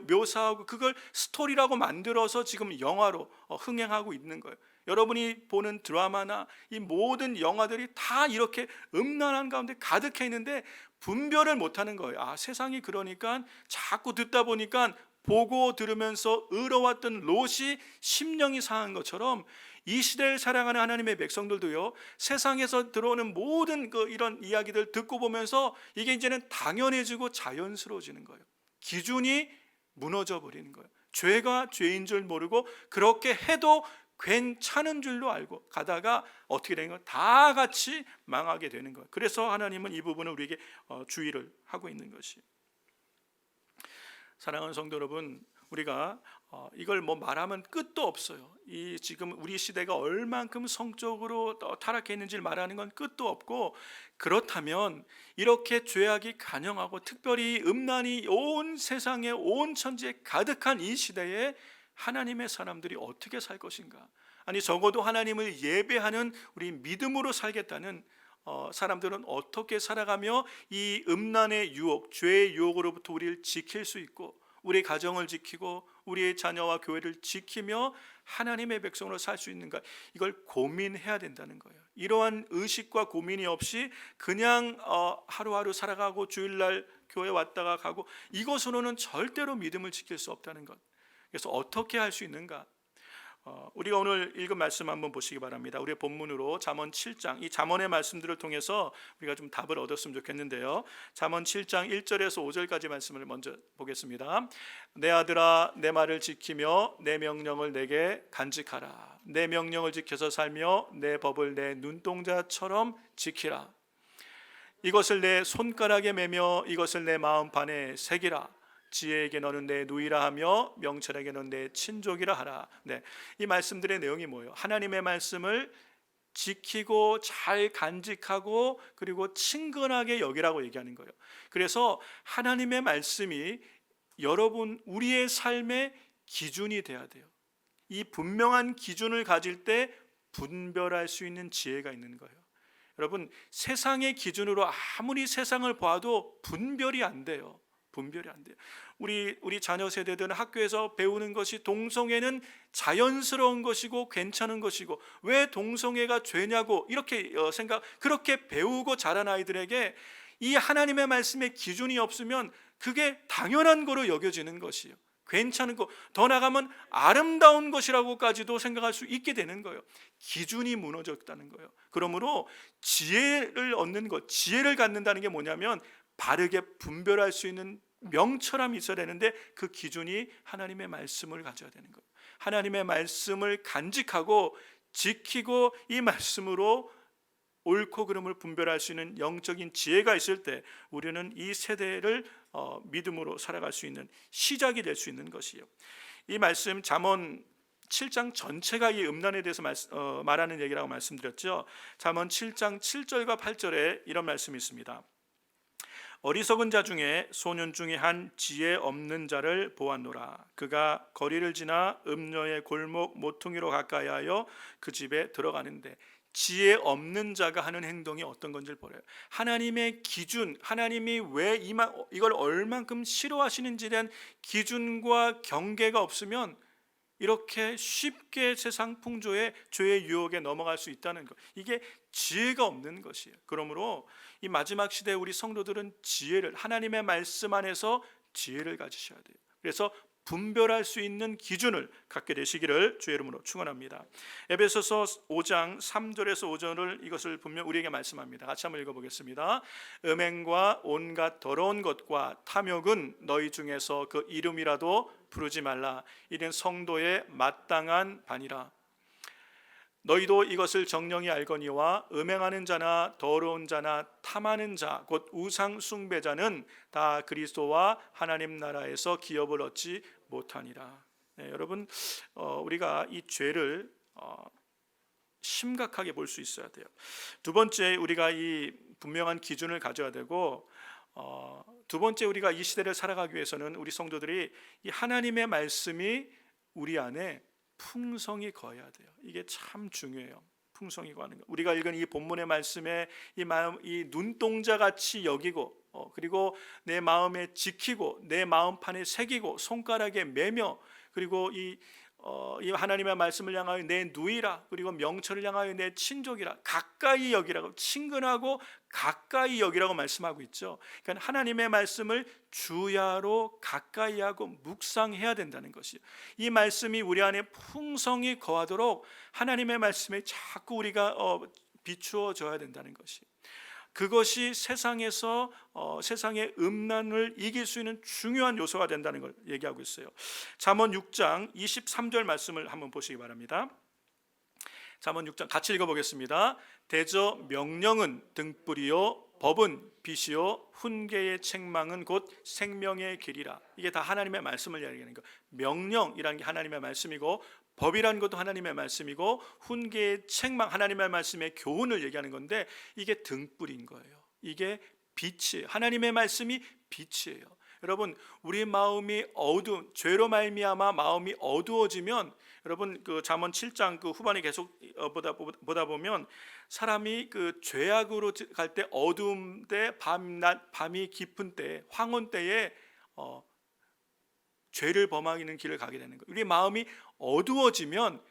Speaker 1: 묘사하고 그걸 스토리라고 만들어서 지금 영화로 흥행하고 있는 거예요. 여러분이 보는 드라마나 이 모든 영화들이 다 이렇게 음란한 가운데 가득해 있는데 분별을 못하는 거예요. 세상이 그러니까 자꾸 듣다 보니까 보고 들으면서 의로웠던 롯이 심령이 상한 것처럼, 이 시대를 살아가는 하나님의 백성들도요, 세상에서 들어오는 모든 이런 이야기들 듣고 보면서 이게 이제는 당연해지고 자연스러워지는 거예요. 기준이 무너져 버리는 거예요. 죄가 죄인 줄 모르고 그렇게 해도 괜찮은 줄로 알고 가다가 어떻게 되는 거예요? 다 같이 망하게 되는 거예요. 그래서 하나님은 이 부분을 우리에게 주의를 하고 있는 것이에요. 사랑하는 성도 여러분, 우리가 이걸 말하면 끝도 없어요. 이 지금 우리 시대가 얼만큼 성적으로 타락해 있는지를 말하는 건 끝도 없고, 그렇다면 이렇게 죄악이 간영하고 특별히 음란이 온 세상에, 온 천지에 가득한 이 시대에 하나님의 사람들이 어떻게 살 것인가? 아니, 적어도 하나님을 예배하는 우리 믿음으로 살겠다는 사람들은 어떻게 살아가며 이 음란의 유혹, 죄의 유혹으로부터 우리를 지킬 수 있고, 우리 가정을 지키고 우리의 자녀와 교회를 지키며 하나님의 백성으로 살 수 있는가, 이걸 고민해야 된다는 거예요. 이러한 의식과 고민이 없이 그냥 하루하루 살아가고 주일날 교회 왔다가 가고, 이것으로는 절대로 믿음을 지킬 수 없다는 것. 그래서 어떻게 할 수 있는가? 우리가 오늘 읽은 말씀 한번 보시기 바랍니다. 우리의 본문으로 잠언 7장, 이 잠언의 말씀들을 통해서 우리가 좀 답을 얻었으면 좋겠는데요. 잠언 7장 1절에서 5절까지 말씀을 먼저 보겠습니다. 내 아들아, 내 말을 지키며 내 명령을 내게 간직하라. 내 명령을 지켜서 살며 내 법을 내 눈동자처럼 지키라. 이것을 내 손가락에 매며 이것을 내 마음판에 새기라. 지혜에게 너는 내 누이라 하며 명철에게 너는 내 친족이라 하라. 이 말씀들의 내용이 뭐예요? 하나님의 말씀을 지키고 잘 간직하고 그리고 친근하게 여기라고 얘기하는 거예요. 그래서 하나님의 말씀이 여러분, 우리의 삶의 기준이 돼야 돼요. 이 분명한 기준을 가질 때 분별할 수 있는 지혜가 있는 거예요. 여러분, 세상의 기준으로 아무리 세상을 봐도 분별이 안 돼요. 분별이 안 돼요. 우리 자녀 세대들은 학교에서 배우는 것이 동성애는 자연스러운 것이고 괜찮은 것이고, 왜 동성애가 죄냐고 이렇게 그렇게 배우고 자란 아이들에게 이 하나님의 말씀의 기준이 없으면 그게 당연한 거로 여겨지는 것이에요. 괜찮은 거, 더 나가면 아름다운 것이라고까지도 생각할 수 있게 되는 거예요. 기준이 무너졌다는 거예요. 그러므로 지혜를 얻는 것, 지혜를 갖는다는 게 뭐냐면 바르게 분별할 수 있는 명철함이 있어야 되는데, 그 기준이 하나님의 말씀을 가져야 되는 거예요. 하나님의 말씀을 간직하고 지키고 이 말씀으로 옳고 그름을 분별할 수 있는 영적인 지혜가 있을 때 우리는 이 세대를 믿음으로 살아갈 수 있는 시작이 될 수 있는 것이에요. 이 말씀 잠언 7장 전체가 이 음란에 대해서 말하는 얘기라고 말씀드렸죠. 잠언 7장 7절과 8절에 이런 말씀이 있습니다. 어리석은 자 중에 소년 중에 한 지혜 없는 자를 보았노라. 그가 거리를 지나 음녀의 골목 모퉁이로 가까이 하여 그 집에 들어가는데 지혜 없는 자가 하는 행동이 어떤 건지를 보래요. 하나님의 기준, 하나님이 왜 이걸 얼만큼 싫어하시는지에 대한 기준과 경계가 없으면 이렇게 쉽게 세상 풍조에 죄의 유혹에 넘어갈 수 있다는 것, 이게 지혜가 없는 것이에요. 그러므로 이 마지막 시대에 우리 성도들은 지혜를, 하나님의 말씀 안에서 지혜를 가지셔야 돼요. 그래서 분별할 수 있는 기준을 갖게 되시기를 주의 이름으로 축원합니다. 에베소서 5장 3절에서 5절을 이것을 분명 우리에게 말씀합니다. 같이 한번 읽어보겠습니다. 음행과 온갖 더러운 것과 탐욕은 너희 중에서 그 이름이라도 부르지 말라. 이는 성도의 마땅한 반이라. 너희도 이것을 정령이 알거니와 음행하는 자나 더러운 자나 탐하는 자 곧 우상 숭배자는 다 그리스도와 하나님 나라에서 기업을 얻지 못하니라. 여러분, 우리가 이 죄를 심각하게 볼 수 있어야 돼요. 두 번째, 우리가 이 분명한 기준을 가져야 되고, 두 번째, 우리가 이 시대를 살아가기 위해서는 우리 성도들이 이 하나님의 말씀이 우리 안에 풍성히 거해야 돼요. 이게 참 중요해요. 풍성히 거하는 거. 우리가 읽은 이 본문의 말씀에 이 마음, 이 눈동자 같이 여기고, 그리고 내 마음에 지키고, 내 마음판에 새기고, 손가락에 매며, 그리고 이 하나님의 말씀을 향하여 내 누이라, 그리고 명철을 향하여 내 친족이라, 가까이 여기라고, 친근하고 가까이 여기라고 말씀하고 있죠. 그러니까 하나님의 말씀을 주야로 가까이 하고 묵상해야 된다는 것이요. 이 말씀이 우리 안에 풍성히 거하도록 하나님의 말씀에 자꾸 우리가 비추어져야 된다는 것이, 그것이 세상에서 세상의 음란을 이길 수 있는 중요한 요소가 된다는 걸 얘기하고 있어요. 잠언 6장 23절 말씀을 한번 보시기 바랍니다. 잠언 6장 같이 읽어보겠습니다. 대저 명령은 등불이요 법은 빛이요 훈계의 책망은 곧 생명의 길이라. 이게 다 하나님의 말씀을 이야기하는 거. 명령이라는 게 하나님의 말씀이고, 법이라는 것도 하나님의 말씀이고, 훈계의 책망, 하나님의 말씀의 교훈을 얘기하는 건데, 이게 등불인 거예요. 이게 빛이에요. 하나님의 말씀이 빛이에요. 여러분, 우리 마음이 죄로 말미암아 마음이 어두워지면, 여러분 그 잠언 7장 그 후반에 계속 보다 보면 사람이 그 죄악으로 갈 때 어두움 때, 밤이 깊은 때, 황혼 때에 죄를 범하는 길을 가게 되는 거예요. 우리 마음이 어두워지면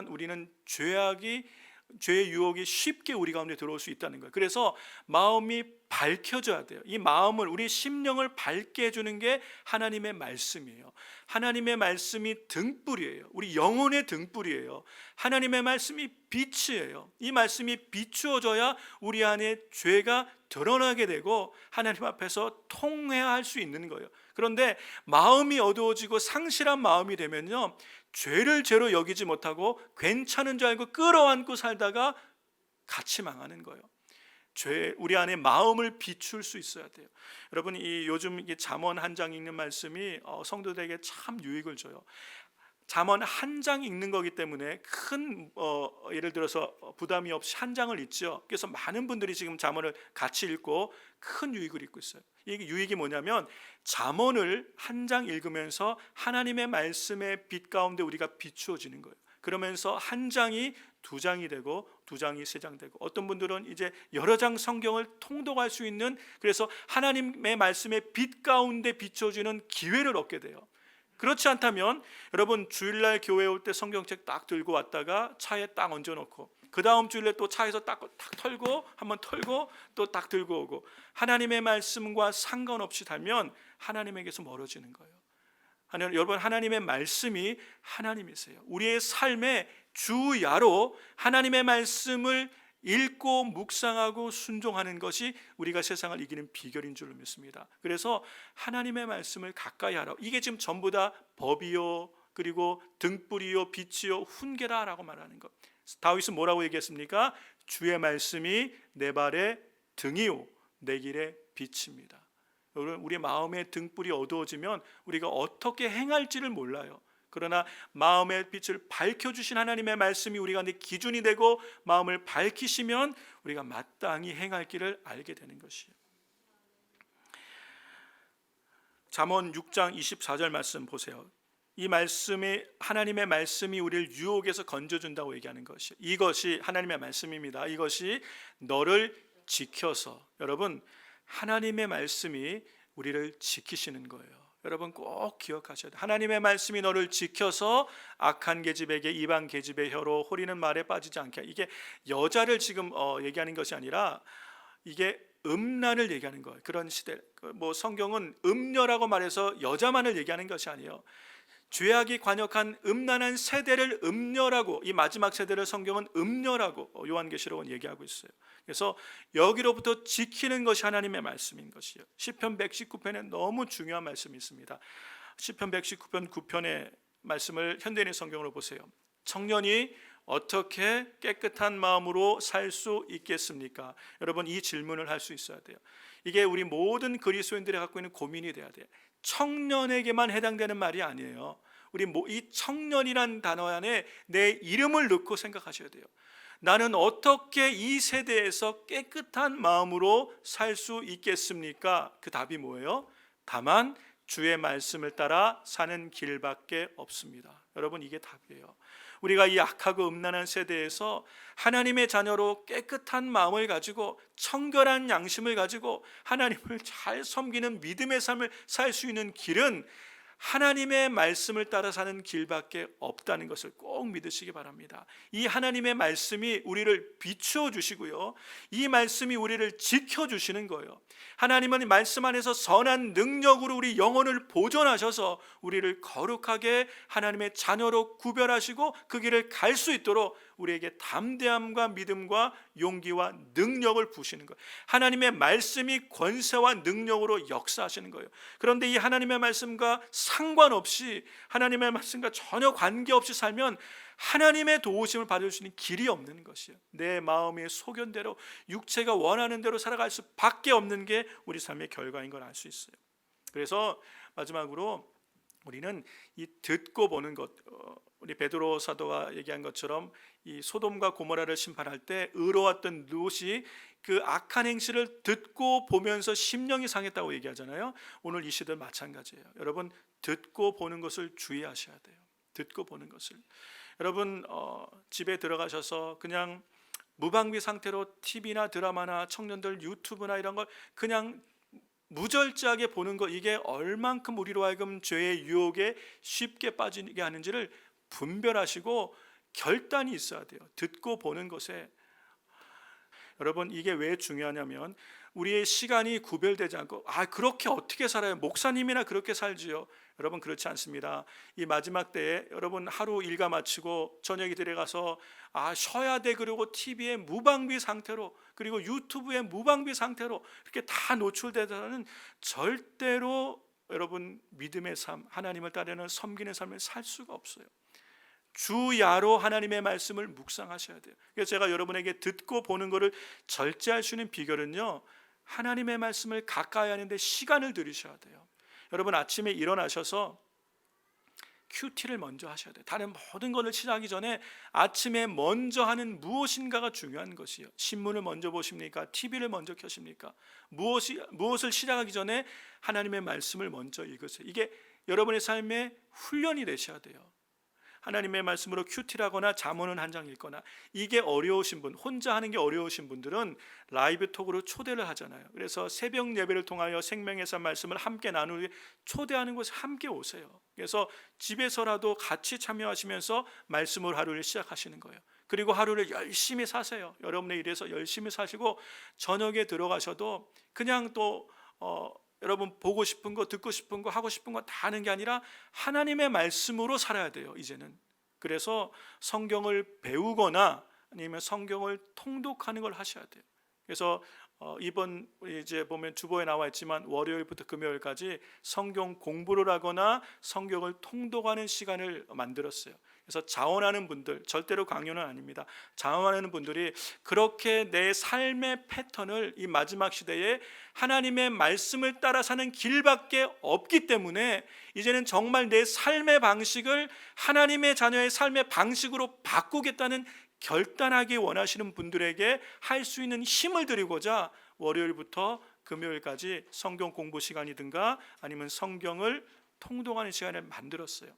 Speaker 1: 우리는 죄의 유혹이 쉽게 우리 가운데 들어올 수 있다는 거예요. 그래서 마음이 밝혀져야 돼요. 이 마음을, 우리 심령을 밝게 해주는 게 하나님의 말씀이에요. 하나님의 말씀이 등불이에요. 우리 영혼의 등불이에요. 하나님의 말씀이 빛이에요. 이 말씀이 비추어져야 우리 안에 죄가 드러나게 되고 하나님 앞에서 통회할 수 있는 거예요. 그런데 마음이 어두워지고 상실한 마음이 되면요, 죄를 죄로 여기지 못하고 괜찮은 줄 알고 끌어안고 살다가 같이 망하는 거예요. 우리 안에 마음을 비출 수 있어야 돼요. 여러분, 이 요즘 잠언 한 장 읽는 말씀이 성도들에게 참 유익을 줘요. 잠언 한 장 읽는 거기 때문에 큰 예를 들어서 부담이 없이 한 장을 읽죠. 그래서 많은 분들이 지금 잠언을 같이 읽고 큰 유익을 읽고 있어요. 이게 유익이 뭐냐면, 잠언을 한 장 읽으면서 하나님의 말씀의 빛 가운데 우리가 비추어지는 거예요. 그러면서 한 장이 두 장이 되고, 두 장이 세 장 되고, 어떤 분들은 이제 여러 장 성경을 통독할 수 있는, 그래서 하나님의 말씀의 빛 가운데 비춰지는 기회를 얻게 돼요. 그렇지 않다면 여러분, 주일날 교회 올 때 성경책 딱 들고 왔다가 차에 딱 얹어놓고, 그 다음 주일에 또 차에서 딱 털고, 한번 털고 또 딱 들고 오고, 하나님의 말씀과 상관없이 살면 하나님에게서 멀어지는 거예요. 여러분, 하나님의 말씀이 하나님이세요. 우리의 삶의 주야로 하나님의 말씀을 읽고 묵상하고 순종하는 것이 우리가 세상을 이기는 비결인 줄로 믿습니다. 그래서 하나님의 말씀을 가까이 하라. 이게 지금 전부 다 법이요, 그리고 등불이요, 빛이요, 훈계라라고 말하는 것. 다윗은 뭐라고 얘기했습니까? 주의 말씀이 내 발의 등이요 내 길의 빛입니다. 우리 마음의 등불이 어두워지면 우리가 어떻게 행할지를 몰라요. 그러나 마음의 빛을 밝혀주신 하나님의 말씀이 우리 가운데 기준이 되고 마음을 밝히시면 우리가 마땅히 행할 길을 알게 되는 것이에요. 잠언 6장 24절 말씀 보세요. 이 말씀이 하나님의 말씀이 우리를 유혹에서 건져준다고 얘기하는 것이 이것이 하나님의 말씀입니다. 이것이 너를 지켜서 여러분 하나님의 말씀이 우리를 지키시는 거예요. 여러분 꼭 기억하셔야 돼요. 하나님의 말씀이 너를 지켜서 악한 계집에게 이방 계집의 혀로 호리는 말에 빠지지 않게 이게 여자를 지금 얘기하는 것이 아니라 이게 음란을 얘기하는 거예요. 그런 시대 뭐 성경은 음녀라고 말해서 여자만을 얘기하는 것이 아니에요. 죄악이 관역한 음란한 세대를 음녀라고 이 마지막 세대를 성경은 음녀라고 요한계시록은 얘기하고 있어요. 그래서 여기로부터 지키는 것이 하나님의 말씀인 것이요. 시편 119편에 너무 중요한 말씀이 있습니다. 시편 119편 9편의 말씀을 현대인의 성경으로 보세요. 청년이 어떻게 깨끗한 마음으로 살 수 있겠습니까? 여러분 이 질문을 할 수 있어야 돼요. 이게 우리 모든 그리스도인들이 갖고 있는 고민이 돼야 돼요. 청년에게만 해당되는 말이 아니에요. 우리 이 청년이란 단어 안에 내 이름을 넣고 생각하셔야 돼요. 나는 어떻게 이 세대에서 깨끗한 마음으로 살 수 있겠습니까? 그 답이 뭐예요? 다만 주의 말씀을 따라 사는 길밖에 없습니다. 여러분 이게 답이에요. 우리가 이 악하고 음란한 세대에서 하나님의 자녀로 깨끗한 마음을 가지고 청결한 양심을 가지고 하나님을 잘 섬기는 믿음의 삶을 살 수 있는 길은 하나님의 말씀을 따라 사는 길밖에 없다는 것을 꼭 믿으시기 바랍니다. 이 하나님의 말씀이 우리를 비추어 주시고요, 이 말씀이 우리를 지켜 주시는 거예요. 하나님은 말씀 안에서 선한 능력으로 우리 영혼을 보존하셔서 우리를 거룩하게 하나님의 자녀로 구별하시고 그 길을 갈 수 있도록 우리에게 담대함과 믿음과 용기와 능력을 부으시는 거예요. 하나님의 말씀이 권세와 능력으로 역사하시는 거예요. 그런데 이 하나님의 말씀과 상관없이 하나님의 말씀과 전혀 관계없이 살면 하나님의 도우심을 받을 수 있는 길이 없는 것이에요. 내 마음의 소견대로 육체가 원하는 대로 살아갈 수밖에 없는 게 우리 삶의 결과인 걸 알 수 있어요. 그래서 마지막으로 우리는 이 듣고 보는 것, 우리 베드로 사도가 얘기한 것처럼 이 소돔과 고모라를 심판할 때 의로웠던 롯이 그 악한 행실을 듣고 보면서 심령이 상했다고 얘기하잖아요. 오늘 이 시대 마찬가지예요. 여러분 듣고 보는 것을 주의하셔야 돼요. 듣고 보는 것을. 여러분 집에 들어가셔서 그냥 무방비 상태로 TV나 드라마나 청년들 유튜브나 이런 걸 그냥 무절제하게 보는 것, 이게 얼만큼 우리로 하여금 죄의 유혹에 쉽게 빠지게 하는지를 분별하시고 결단이 있어야 돼요. 듣고 보는 것에. 여러분 이게 왜 중요하냐면 우리의 시간이 구별되지 않고 그렇게 어떻게 살아요? 목사님이나 그렇게 살지요. 여러분 그렇지 않습니다. 이 마지막 때에 여러분 하루 일과 마치고 저녁에 들어가서 쉬어야 돼 그러고 TV에 무방비 상태로 그리고 유튜브에 무방비 상태로 이렇게 다 노출되다는 절대로 여러분 믿음의 삶, 하나님을 따르는 섬기는 삶을 살 수가 없어요. 주야로 하나님의 말씀을 묵상하셔야 돼요. 그래서 제가 여러분에게 듣고 보는 것을 절제할 수 있는 비결은요, 하나님의 말씀을 가까이 하는데 시간을 들이셔야 돼요. 여러분 아침에 일어나셔서 큐티를 먼저 하셔야 돼요. 다른 모든 것을 시작하기 전에 아침에 먼저 하는 무엇인가가 중요한 것이에요. 신문을 먼저 보십니까? TV를 먼저 켜십니까? 무엇을 시작하기 전에 하나님의 말씀을 먼저 읽으세요. 이게 여러분의 삶의 훈련이 되셔야 돼요. 하나님의 말씀으로 큐티라거나 잠언은 한 장 읽거나, 이게 어려우신 분, 혼자 하는 게 어려우신 분들은 라이브 톡으로 초대를 하잖아요. 그래서 새벽 예배를 통하여 생명의 삶 말씀을 함께 나누기 초대하는 곳에 함께 오세요. 그래서 집에서라도 같이 참여하시면서 말씀으로 하루를 시작하시는 거예요. 그리고 하루를 열심히 사세요. 여러분의 일에서 열심히 사시고 저녁에 들어가셔도 그냥 또 여러분 보고 싶은 거, 듣고 싶은 거, 하고 싶은 거 다 하는 게 아니라 하나님의 말씀으로 살아야 돼요, 이제는. 그래서 성경을 배우거나 아니면 성경을 통독하는 걸 하셔야 돼요. 그래서 이번 이제 보면 주보에 나와 있지만 월요일부터 금요일까지 성경 공부를 하거나 성경을 통독하는 시간을 만들었어요. 그래서 자원하는 분들, 절대로 강요는 아닙니다. 자원하는 분들이 그렇게 내 삶의 패턴을 이 마지막 시대에 하나님의 말씀을 따라 사는 길밖에 없기 때문에 이제는 정말 내 삶의 방식을 하나님의 자녀의 삶의 방식으로 바꾸겠다는 결단하기 원하시는 분들에게 할 수 있는 힘을 드리고자 월요일부터 금요일까지 성경 공부 시간이든가 아니면 성경을 통독하는 시간을 만들었어요.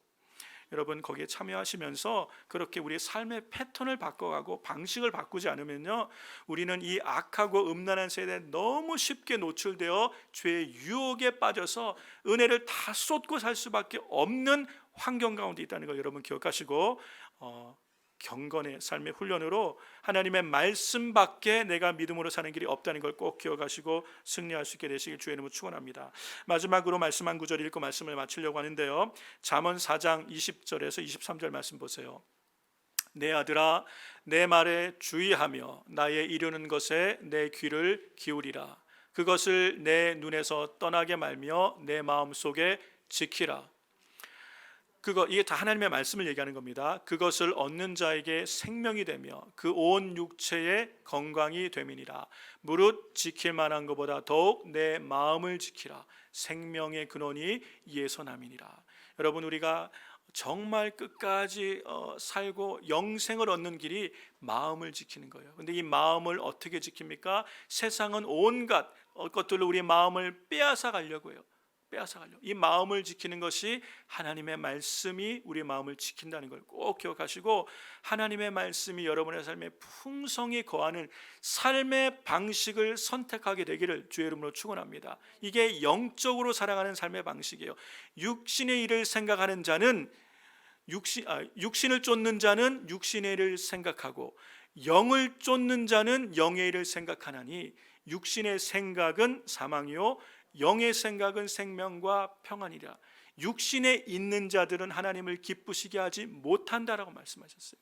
Speaker 1: 여러분 거기에 참여하시면서 그렇게 우리의 삶의 패턴을 바꿔가고 방식을 바꾸지 않으면요, 우리는 이 악하고 음란한 세대에 너무 쉽게 노출되어 죄의 유혹에 빠져서 은혜를 다 쏟고 살 수밖에 없는 환경 가운데 있다는 걸 여러분 기억하시고, 경건의 삶의 훈련으로 하나님의 말씀밖에 내가 믿음으로 사는 길이 없다는 걸 꼭 기억하시고 승리할 수 있게 되시길 주의 이름으로 축원합니다. 마지막으로 말씀 한 구절 읽고 말씀을 마치려고 하는데요, 잠언 4장 20절에서 23절 말씀 보세요. 내 아들아, 내 말에 주의하며 나의 이르는 것에 내 귀를 기울이라. 그것을 내 눈에서 떠나게 말며 내 마음속에 지키라. 이게 다 하나님의 말씀을 얘기하는 겁니다. 그것을 얻는 자에게 생명이 되며 그 온 육체의 건강이 됨이니라. 무릇 지킬 만한 것보다 더욱 내 마음을 지키라. 생명의 근원이 이에서 남이니라. 여러분, 우리가 정말 끝까지 살고 영생을 얻는 길이 마음을 지키는 거예요. 근데 이 마음을 어떻게 지킵니까? 세상은 온갖 것들로 우리의 마음을 빼앗아 가려고 해요. 이 마음을 지키는 것이 하나님의 말씀이 우리의 마음을 지킨다는 걸 꼭 기억하시고, 하나님의 말씀이 여러분의 삶에 풍성히 거하는 삶의 방식을 선택하게 되기를 주의 이름으로 축원합니다. 이게 영적으로 살아가는 삶의 방식이에요. 육신의 일을 생각하는 자는 육신을 쫓는 자는 육신의 일을 생각하고, 영을 쫓는 자는 영의 일을 생각하나니 육신의 생각은 사망이요 영의 생각은 생명과 평안이라. 육신에 있는 자들은 하나님을 기쁘시게 하지 못한다라고 말씀하셨어요.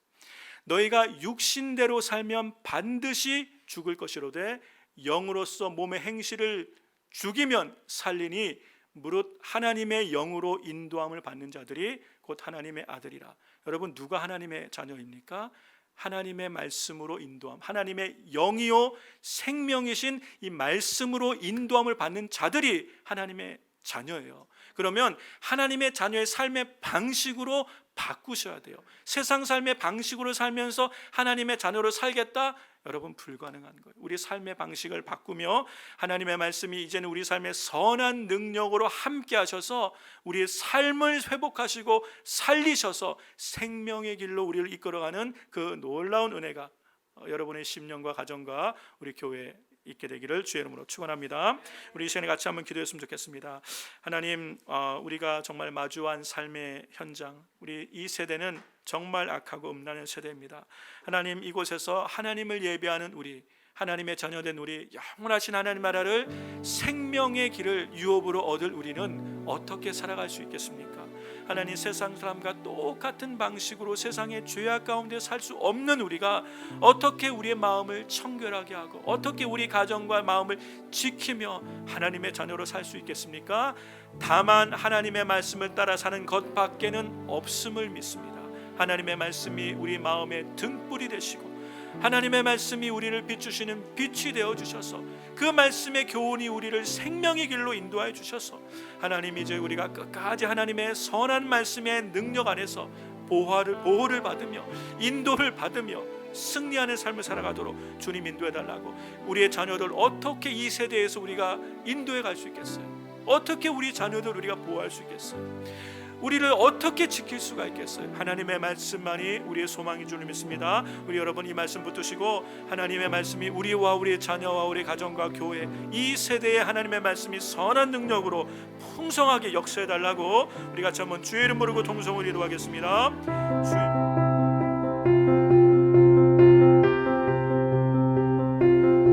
Speaker 1: 너희가 육신대로 살면 반드시 죽을 것이로되 영으로서 몸의 행실을 죽이면 살리니 무릇 하나님의 영으로 인도함을 받는 자들이 곧 하나님의 아들이라. 여러분, 누가 하나님의 자녀입니까? 하나님의 말씀으로 인도함, 하나님의 영이요 생명이신 이 말씀으로 인도함을 받는 자들이 하나님의 자녀예요. 그러면 하나님의 자녀의 삶의 방식으로 바꾸셔야 돼요. 세상 삶의 방식으로 살면서 하나님의 자녀로 살겠다? 여러분, 불가능한 거예요. 우리 삶의 방식을 바꾸며 하나님의 말씀이 이제는 우리 삶의 선한 능력으로 함께 하셔서 우리의 삶을 회복하시고 살리셔서 생명의 길로 우리를 이끌어가는 그 놀라운 은혜가 여러분의 심령과 가정과 우리 교회에 있게 되기를 주의 이름으로 축원합니다. 우리 이 시간에 같이 한번 기도했으면 좋겠습니다. 하나님, 우리가 정말 마주한 삶의 현장, 우리 이 세대는 정말 악하고 음란한 세대입니다. 하나님, 이곳에서 하나님을 예배하는 우리, 하나님의 자녀된 우리, 영원하신 하나님 나라를 생명의 길을 유업으로 얻을 우리는 어떻게 살아갈 수 있겠습니까? 하나님, 세상 사람과 똑같은 방식으로 세상의 죄악 가운데 살 수 없는 우리가 어떻게 우리의 마음을 청결하게 하고 어떻게 우리 가정과 마음을 지키며 하나님의 자녀로 살 수 있겠습니까? 다만 하나님의 말씀을 따라 사는 것밖에는 없음을 믿습니다. 하나님의 말씀이 우리 마음의 등불이 되시고 하나님의 말씀이 우리를 비추시는 빛이 되어 주셔서 그 말씀의 교훈이 우리를 생명의 길로 인도하여 주셔서 하나님, 이제 우리가 끝까지 하나님의 선한 말씀의 능력 안에서 보호를 받으며 인도를 받으며 승리하는 삶을 살아가도록 주님 인도해 달라고. 우리의 자녀들 어떻게 이 세대에서 우리가 인도해 갈 수 있겠어요? 어떻게 우리 자녀들 우리가 보호할 수 있겠어요? 우리를 어떻게 지킬 수가 있겠어요? 하나님의 말씀만이 우리의 소망인 줄 믿습니다. 우리 여러분, 이 말씀 붙드시고 하나님의 말씀이 우리와 우리의 자녀와 우리 가정과 교회, 이 세대에 하나님의 말씀이 선한 능력으로 풍성하게 역사해 달라고 우리 같이 한번 주의 이름 부르고 통성을 기도하겠습니다. 주님.